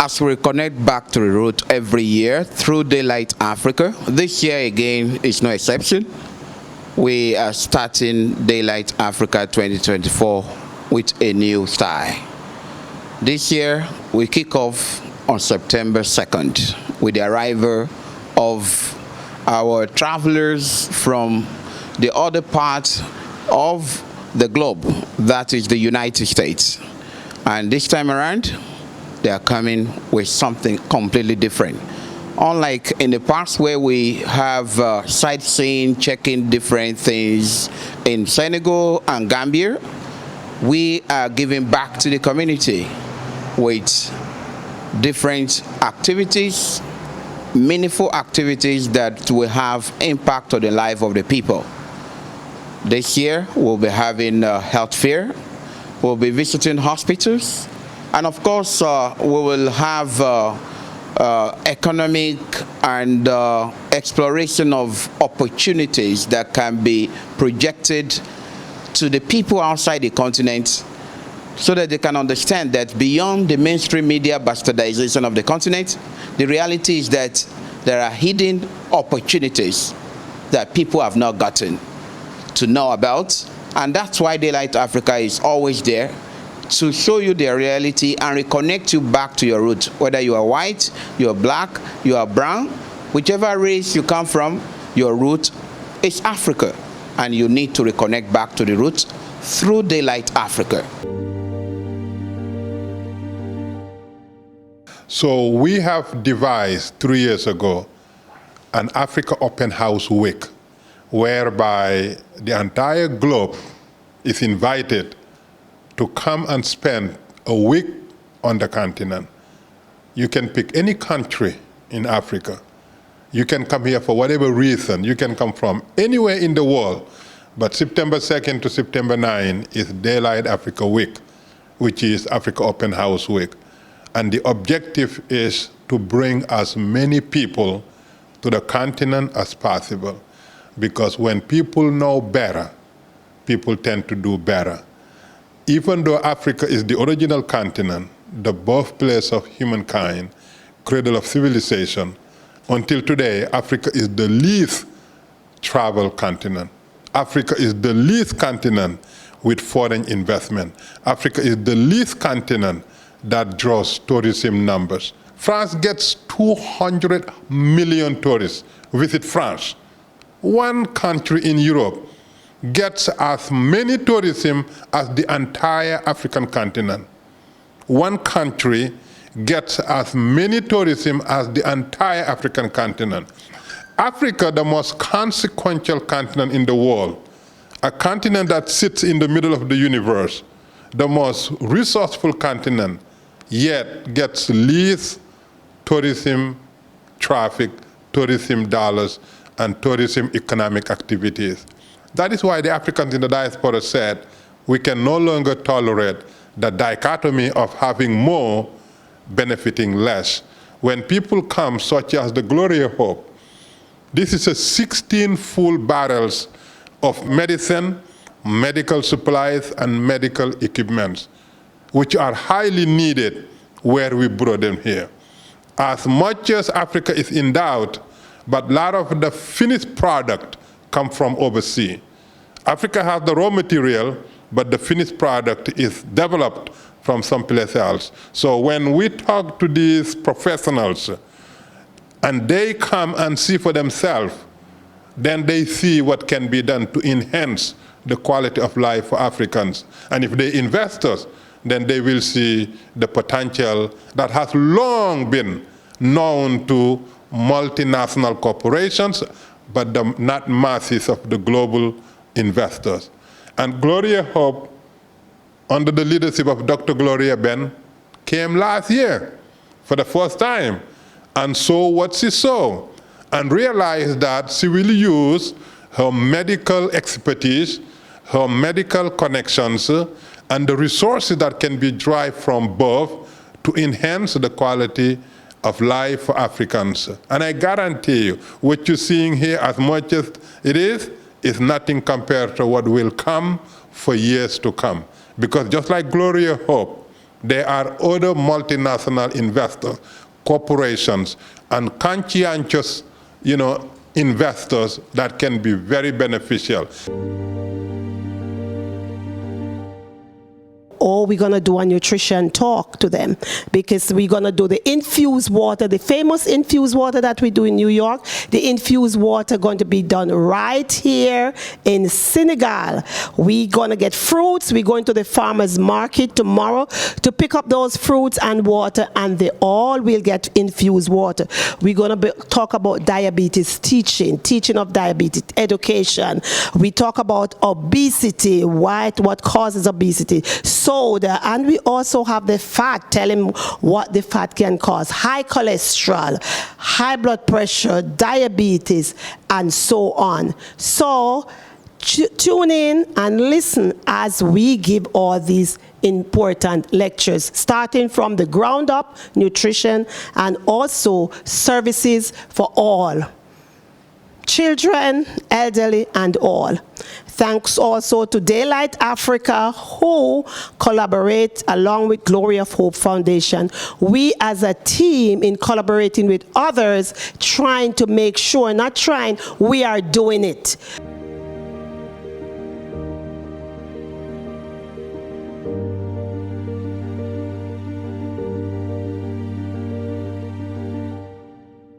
as we connect back to the root every year through Daylight Africa, this year again is no exception. We are starting Daylight Africa 2024 with a new style. This year, we kick off on September 2nd with the arrival of our travelers from the other part of the globe, that is the United States. And this time around, they are coming with something completely different. Unlike in the past where we have sightseeing, checking different things in Senegal and Gambia, we are giving back to the community with different activities, meaningful activities that will have impact on the life of the people. This year, we'll be having a health fair, we'll be visiting hospitals, and of course, we will have economic and exploration of opportunities that can be projected to the people outside the continent so that they can understand that beyond the mainstream media bastardization of the continent, the reality is that there are hidden opportunities that people have not gotten to know about, and that's why Daylight Africa is always there to show you the reality and reconnect you back to your roots. Whether you are white, you are black, you are brown, whichever race you come from, your root is Africa, and you need to reconnect back to the roots through Daylight Africa. So we have devised 3 years ago an Africa Open House Week, whereby the entire globe is invited to come and spend a week on the continent. You can pick any country in Africa. You can come here for whatever reason. You can come from anywhere in the world. But September 2nd to September 9th is Daylight Africa Week, which is Africa Open House Week. And the objective is to bring as many people to the continent as possible. Because when people know better, people tend to do better. Even though Africa is the original continent, the birthplace of humankind, cradle of civilization, until today, Africa is the least traveled continent. Africa is the least continent with foreign investment. Africa is the least continent that draws tourism numbers. France gets 200 million tourists visit France. One country in Europe gets as many tourism as the entire African continent. One country gets as many tourism as the entire African continent. Africa, the most consequential continent in the world, a continent that sits in the middle of the universe, the most resourceful continent, yet gets least tourism traffic, tourism dollars, and tourism economic activities. That is why the Africans in the diaspora said, we can no longer tolerate the dichotomy of having more benefiting less. When people come, such as the Gloria Hope, this is a 16 full barrels of medicine, medical supplies, and medical equipments, which are highly needed where we brought them here. As much as Africa is endowed, but a lot of the finished product come from overseas. Africa has the raw material, but the finished product is developed from someplace else. So when we talk to these professionals and they come and see for themselves, then they see what can be done to enhance the quality of life for Africans. And if they're investors, then they will see the potential that has long been known to multinational corporations, but not masses of the global investors. And Gloria Hope, under the leadership of Dr. Gloria Ben, came last year for the first time and saw what she saw and realized that she will use her medical expertise, her medical connections, and the resources that can be derived from both to enhance the quality of life for Africans. And I guarantee you, what you're seeing here, as much as it is nothing compared to what will come for years to come. Because just like Gloria Hope There are other multinational investors, corporations, and conscientious, investors that can be very beneficial. Or we're going to do a nutrition talk to them, because we're going to do the infused water, the famous infused water that we do in New York. The infused water going to be done right here in Senegal. We're going to get fruits. We're going to the farmer's market tomorrow to pick up those fruits and water, and they all will get infused water. We're going to talk about diabetes teaching of diabetes, education. We talk about obesity, what causes obesity, soda, and we also have the fat, tell him what the fat can cause, high cholesterol, high blood pressure, diabetes, and so on. So tune in and listen as we give all these important lectures, starting from the ground up, nutrition, and also services for all. Children, elderly, and all. Thanks also to Daylight Africa, who collaborate along with Glory of Hope Foundation. We as a team, in collaborating with others, trying to make sure, not trying, we are doing it.